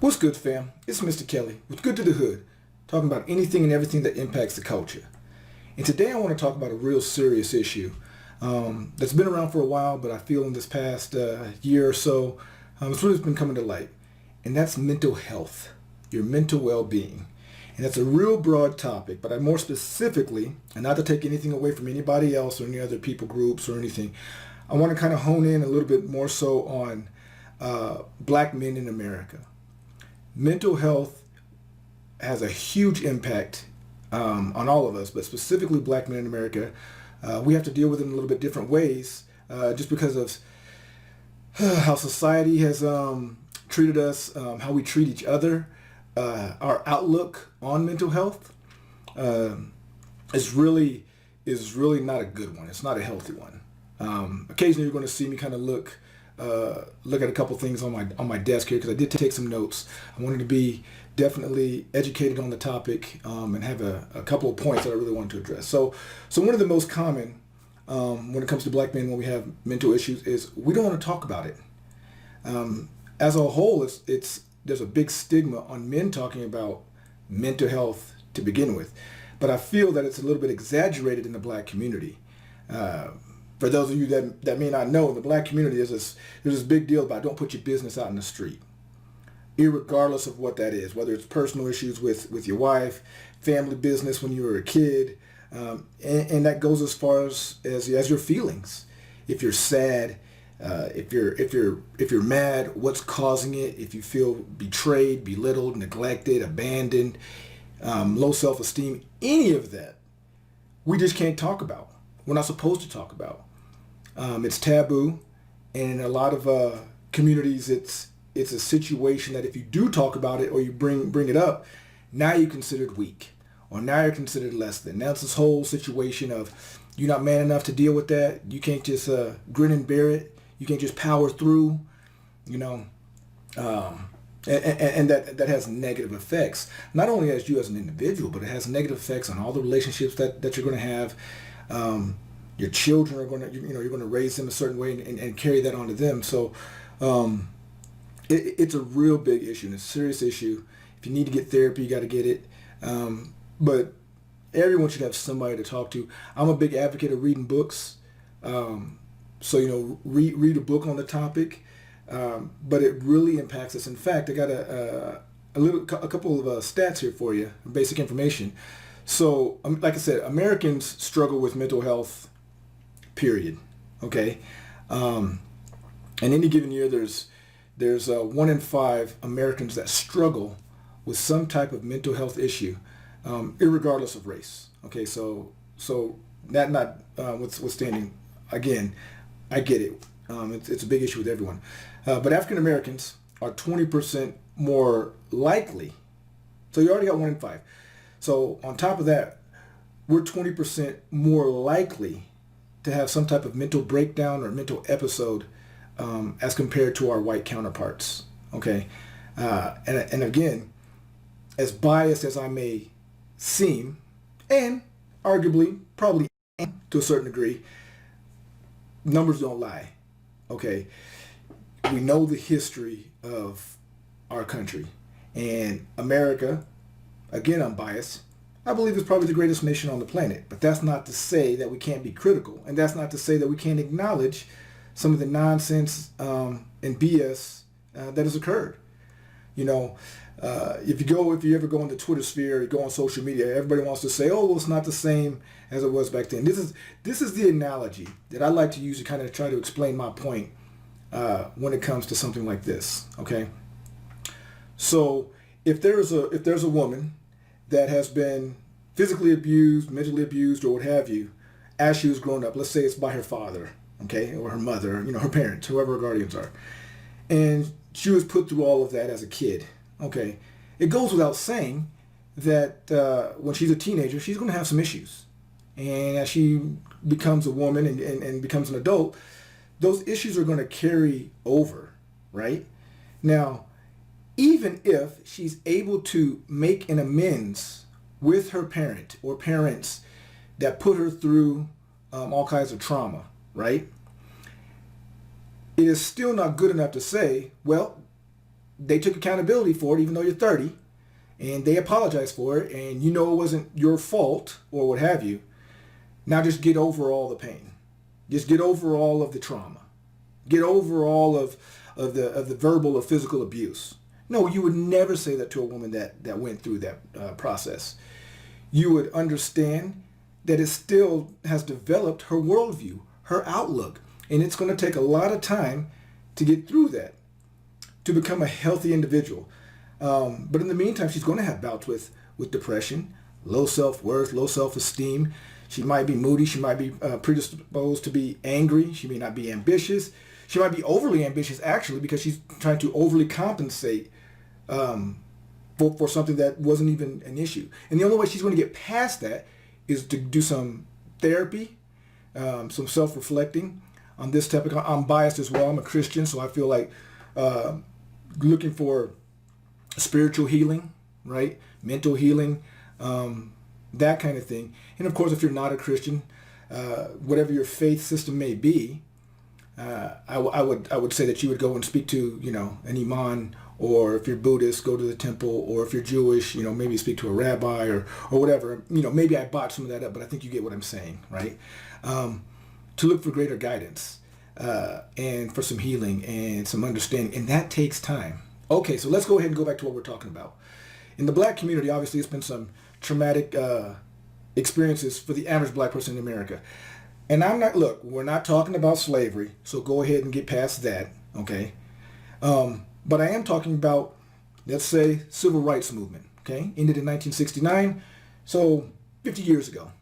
What's good, fam? It's Mr. Kelly with Good to the Hood, talking about anything and everything that impacts the culture. And today I want to talk about a real serious issue that's been around for a while, but I feel in this past year or so, it's really been coming to light. And that's mental health, your mental well-being. And that's a real broad topic, but I more specifically, and not to take anything away from anybody else or any other people groups or anything, I want to kind of hone in a little bit more so on black men in America. Mental health has a huge impact on all of us, but specifically black men in America. We have to deal with it in a little bit different ways just because of how society has treated us, how we treat each other, our outlook on mental health is really not a good one. It's not a healthy one. Occasionally you're going to see me kind of look at a couple things on my desk here because I did take some notes. I wanted to be definitely educated on the topic and have a couple of points that I really wanted to address. So one of the most common when it comes to black men when we have mental issues is we don't want to talk about it. As a whole, there's a big stigma on men talking about mental health to begin with, but I feel that it's a little bit exaggerated in the black community. For those of you that may not know, in the black community, there's this big deal about don't put your business out in the street, irregardless of what that is, whether it's personal issues with your wife, family business when you were a kid, and that goes as far as your feelings. If you're sad, if you're mad, what's causing it? If you feel betrayed, belittled, neglected, abandoned, low self-esteem, any of that, we just can't talk about. We're not supposed to talk about. It's taboo, and in a lot of communities, it's a situation that if you do talk about it or you bring it up, now you're considered weak, or now you're considered less than. Now it's this whole situation of you're not man enough to deal with that. You can't just grin and bear it. You can't just power through, and that has negative effects, not only as you as an individual, but it has negative effects on all the relationships that you're going to have. Your children are going to, you're going to raise them a certain way and carry that onto them. So it's a real big issue and it's a serious issue. If you need to get therapy, you got to get it. But everyone should have somebody to talk to. I'm a big advocate of reading books. So, read a book on the topic. But it really impacts us. In fact, I got a couple of stats here for you, basic information. So, like I said, Americans struggle with mental health, period. Okay, in any given year, there's 1 in 5 Americans that struggle with some type of mental health issue, irregardless of race. Okay, so that not withstanding, again, I get it. It's a big issue with everyone, but African Americans are 20% more likely. So you already got 1 in 5. So on top of that, we're 20% more likely to have some type of mental breakdown or mental episode as compared to our white counterparts. Okay, and again, as biased as I may seem, and arguably probably to a certain degree, numbers don't lie. Okay, we know the history of our country and America. Again, I'm biased. I believe it's probably the greatest nation on the planet, but that's not to say that we can't be critical, and that's not to say that we can't acknowledge some of the nonsense and BS that has occurred. If you ever go in the Twitter sphere, you go on social media, everybody wants to say, "Oh, well, it's not the same as it was back then." This is the analogy that I like to use to kind of try to explain my point when it comes to something like this. Okay, so if there's a woman that has been physically abused, mentally abused, or what have you, as she was growing up, let's say it's by her father, okay, or her mother, her parents, whoever her guardians are, and she was put through all of that as a kid, okay, it goes without saying that when she's a teenager, she's going to have some issues. And as she becomes a woman and becomes an adult, those issues are going to carry over, right? Now, even if she's able to make an amends with her parent or parents that put her through all kinds of trauma, right? It is still not good enough to say, well, they took accountability for it, even though you're 30, and they apologized for it, and you know it wasn't your fault or what have you. Now just get over all the pain. Just get over all of the trauma. Get over all of the verbal or physical abuse. No, you would never say that to a woman that went through that process. You would understand that it still has developed her worldview, her outlook, and it's going to take a lot of time to get through that, to become a healthy individual. But in the meantime, she's going to have bouts with depression, low self-worth, low self-esteem. She might be moody. She might be predisposed to be angry. She may not be ambitious. She might be overly ambitious, actually, because she's trying to overly compensate for something that wasn't even an issue. And the only way she's going to get past that is to do some therapy, some self-reflecting on this topic. I'm biased as well. I'm a Christian, so I feel like looking for spiritual healing, right? Mental healing, that kind of thing. And of course, if you're not a Christian, whatever your faith system may be, I would say that you would go and speak to, an imam, or if you're Buddhist, go to the temple, or if you're Jewish, maybe speak to a rabbi or whatever. Maybe I botched some of that up, but I think you get what I'm saying, right? To look for greater guidance and for some healing and some understanding, and that takes time. Okay, so let's go ahead and go back to what we're talking about. In the black community, obviously, it's been some traumatic experiences for the average black person in America. And we're not talking about slavery, so go ahead and get past that, okay? But I am talking about, let's say, civil rights movement, okay? Ended in 1969, so 50 years ago.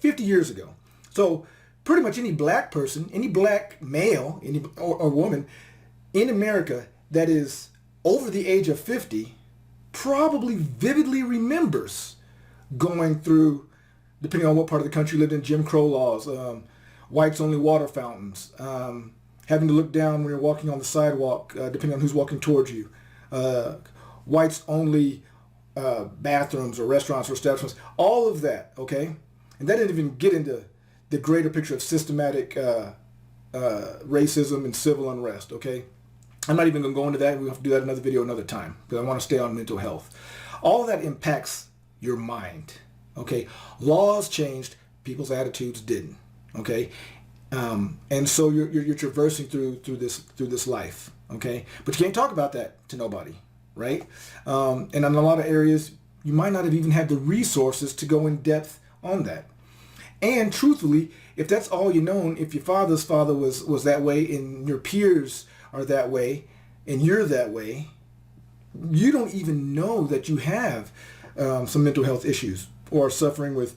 50 years ago. So pretty much any black person, any black male or woman in America that is over the age of 50 probably vividly remembers going through, depending on what part of the country you lived in, Jim Crow laws, whites only water fountains, having to look down when you're walking on the sidewalk, depending on who's walking towards you, whites only bathrooms or restaurants or establishments, all of that, okay? And that didn't even get into the greater picture of systematic racism and civil unrest, okay? I'm not even going to go into that. We'll have to do that in another video another time, because I want to stay on mental health. All of that impacts your mind, okay? Laws changed, people's attitudes didn't, okay? And so you're traversing through this life, okay? But you can't talk about that to nobody, right? And in a lot of areas, you might not have even had the resources to go in depth on that. And truthfully, if that's all you know, if your father's father was that way and your peers are that way and you're that way, you don't even know that you have some mental health issues or are suffering with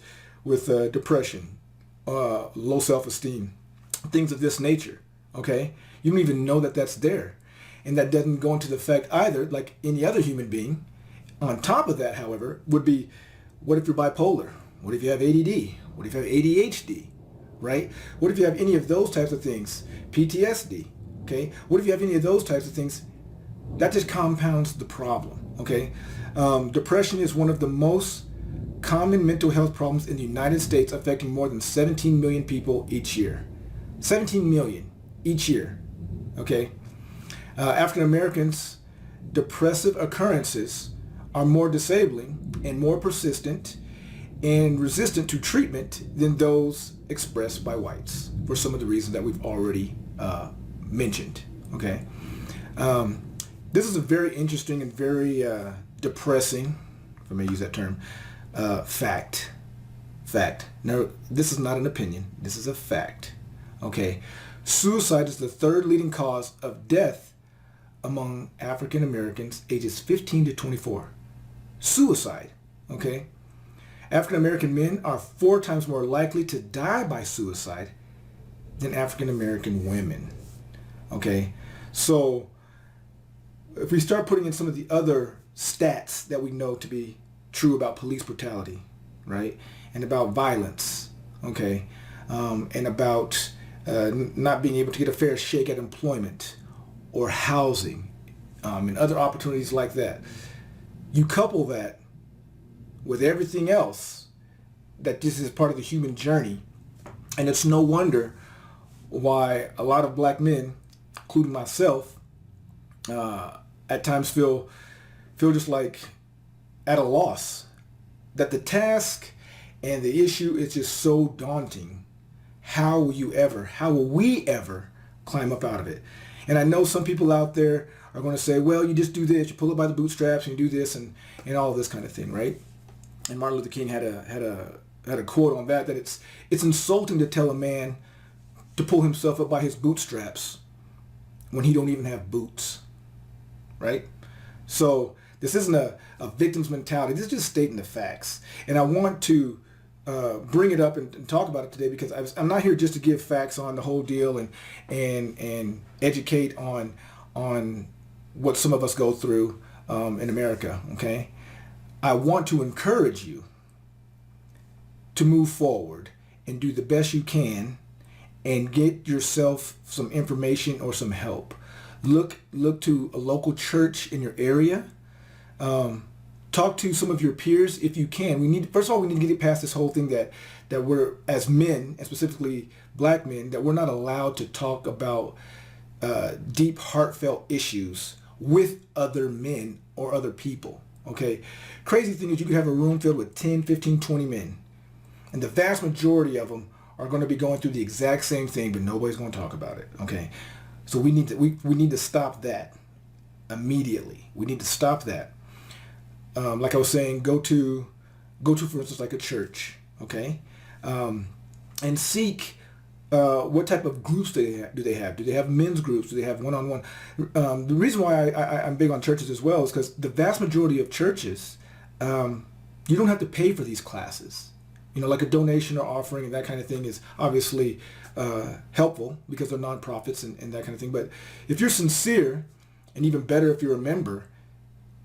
depression, low self-esteem, things of this nature, okay? You don't even know that that's there. And that doesn't go into the fact either, like any other human being. On top of that, however, would be, what if you're bipolar? What if you have ADD? What if you have ADHD, right? What if you have any of those types of things? PTSD, okay? What if you have any of those types of things? That just compounds the problem, okay? Depression is one of the most common mental health problems in the United States, affecting more than 17 million people each year. 17 million each year, okay? African Americans, depressive occurrences are more disabling and more persistent and resistant to treatment than those expressed by whites, for some of the reasons that we've already mentioned, okay? This is a very interesting and very depressing, if I may use that term, fact. Now, this is not an opinion. This is a fact, okay? Suicide is the third leading cause of death among African Americans ages 15 to 24. Suicide, okay? African American men are 4 times more likely to die by suicide than African American women, okay? So if we start putting in some of the other stats that we know to be true about police brutality, right? And about violence, okay? And about not being able to get a fair shake at employment or housing and other opportunities like that. You couple that with everything else, that this is part of the human journey, and it's no wonder why a lot of black men, including myself, at times feel just like at a loss, that the task and the issue is just so daunting. How will we ever climb up out of it? And I know some people out there are going to say, well, you just do this, you pull it by the bootstraps and you do this and all this kind of thing, right? And Martin Luther King had a quote on that it's insulting to tell a man to pull himself up by his bootstraps when he don't even have boots, right? So this isn't a victim's mentality. This is just stating the facts. And I want to bring it up and talk about it today because I'm not here just to give facts on the whole deal and educate on what some of us go through in America, okay? I want to encourage you to move forward and do the best you can and get yourself some information or some help. Look to a local church in your area. Talk to some of your peers if you can. First of all, we need to get past this whole thing that we're, as men, and specifically black men, that we're not allowed to talk about deep, heartfelt issues with other men or other people. Okay? Crazy thing is you could have a room filled with 10, 15, 20 men, and the vast majority of them are going to be going through the exact same thing, but nobody's going to talk about it. Okay? So we need to stop that immediately. We need to stop that. Like I was saying, go to for instance like a church, okay, and seek what type of groups do they have? Do they have men's groups? Do they have one-on-one? The reason why I'm big on churches as well is because the vast majority of churches, you don't have to pay for these classes. You know, like a donation or offering and that kind of thing is obviously helpful because they're nonprofits and that kind of thing. But if you're sincere, and even better if you're a member,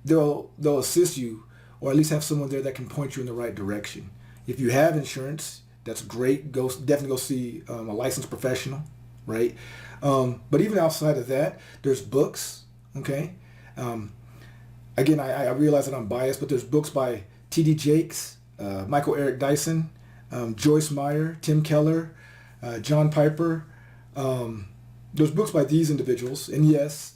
they'll assist you, or at least have someone there that can point you in the right direction. If you have insurance, that's great. Definitely go see a licensed professional, right? But even outside of that, there's books, okay? Again, I realize that I'm biased, but there's books by T.D. Jakes, Michael Eric Dyson, Joyce Meyer, Tim Keller, John Piper. There's books by these individuals, and yes,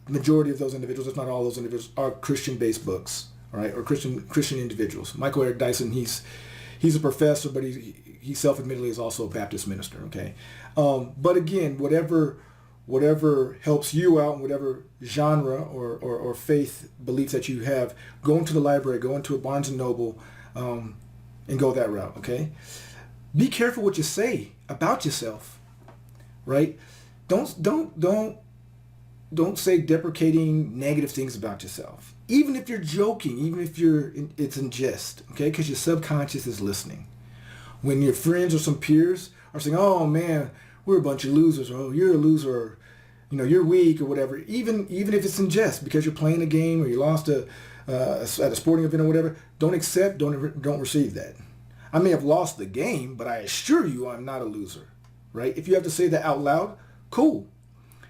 majority of those individuals, if not all those individuals, are Christian-based books, all right, or Christian individuals. Michael Eric Dyson, he's a professor, but he self-admittedly is also a Baptist minister, okay? But again, whatever helps you out, in whatever genre or faith beliefs that you have, go into the library, go into a Barnes and Noble, and go that route, okay? Be careful what you say about yourself, right? Don't say deprecating negative things about yourself. Even if you're joking, even if it's in jest, okay? Because your subconscious is listening. When your friends or some peers are saying, oh man, we're a bunch of losers, or oh, you're a loser, or you're weak or whatever, even if it's in jest because you're playing a game or you lost at a sporting event or whatever, don't receive that. I may have lost the game, but I assure you I'm not a loser, right? If you have to say that out loud, cool.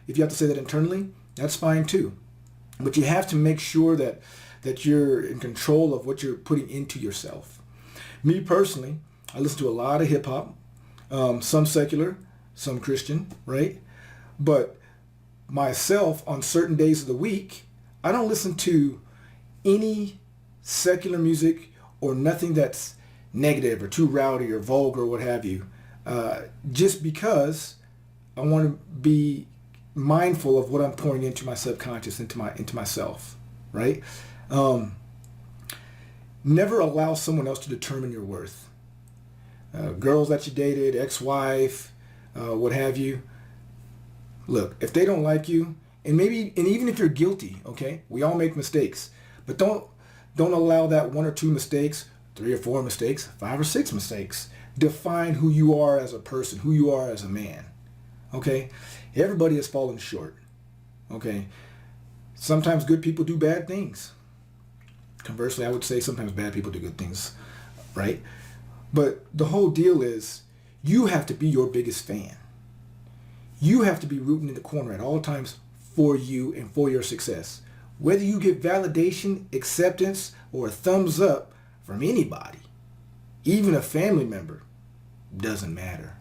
If you have to say that internally, that's fine too. But you have to make sure that you're in control of what you're putting into yourself. Me personally, I listen to a lot of hip hop, some secular, some Christian, right? But myself, on certain days of the week, I don't listen to any secular music or nothing that's negative or too rowdy or vulgar or what have you, just because I want to be mindful of what I'm pouring into my subconscious, into myself, right? Never allow someone else to determine your worth. Girls that you dated, ex-wife, what have you. Look, if they don't like you, and even if you're guilty, okay, we all make mistakes, but don't allow that 1 or 2 mistakes, 3 or 4 mistakes, 5 or 6 mistakes define who you are as a person, who you are as a man. Okay? Everybody has fallen short. Okay? Sometimes good people do bad things. Conversely, I would say sometimes bad people do good things, right? But the whole deal is you have to be your biggest fan. You have to be rooting in the corner at all times for you and for your success. Whether you get validation, acceptance, or a thumbs up from anybody, even a family member, doesn't matter.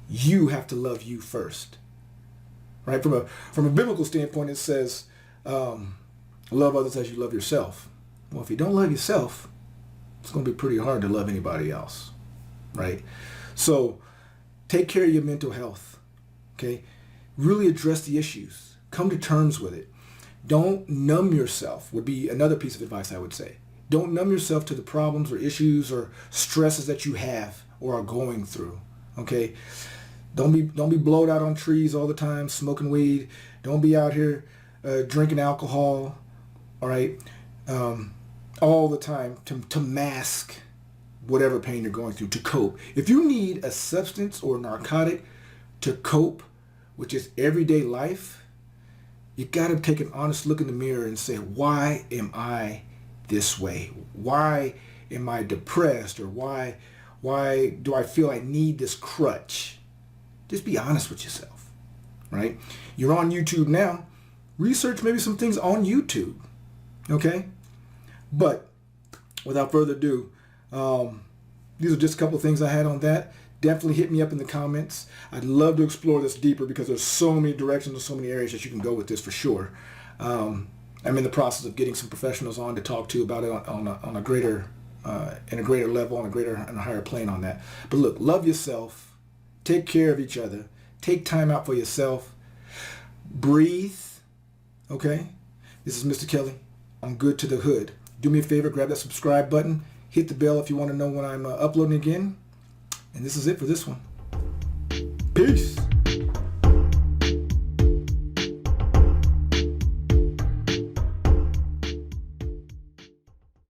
You have to love you first, right? From a biblical standpoint, it says, love others as you love yourself. Well, if you don't love yourself, it's going to be pretty hard to love anybody else, right? So take care of your mental health, okay? Really address the issues. Come to terms with it. Don't numb yourself would be another piece of advice I would say. Don't numb yourself to the problems or issues or stresses that you have or are going through, okay? Don't be blowed out on trees all the time, smoking weed. Don't be out here drinking alcohol, all right, all the time to mask whatever pain you're going through, to cope. If you need a substance or narcotic to cope with just everyday life, you got to take an honest look in the mirror and say, why am I this way? Why am I depressed? Or why do I feel I need this crutch? Just be honest with yourself, right? You're on YouTube now. Research maybe some things on YouTube, okay? But without further ado, these are just a couple of things I had on that. Definitely hit me up in the comments. I'd love to explore this deeper because there's so many directions and so many areas that you can go with this for sure. I'm in the process of getting some professionals on to talk to about it on a greater, in a greater level, on a higher plane on that. But look, love yourself. Take care of each other. Take time out for yourself. Breathe. Okay? This is Mr. Kelly. I'm good to the hood. Do me a favor, grab that subscribe button. Hit the bell if you want to know when I'm uploading again. And this is it for this one. Peace.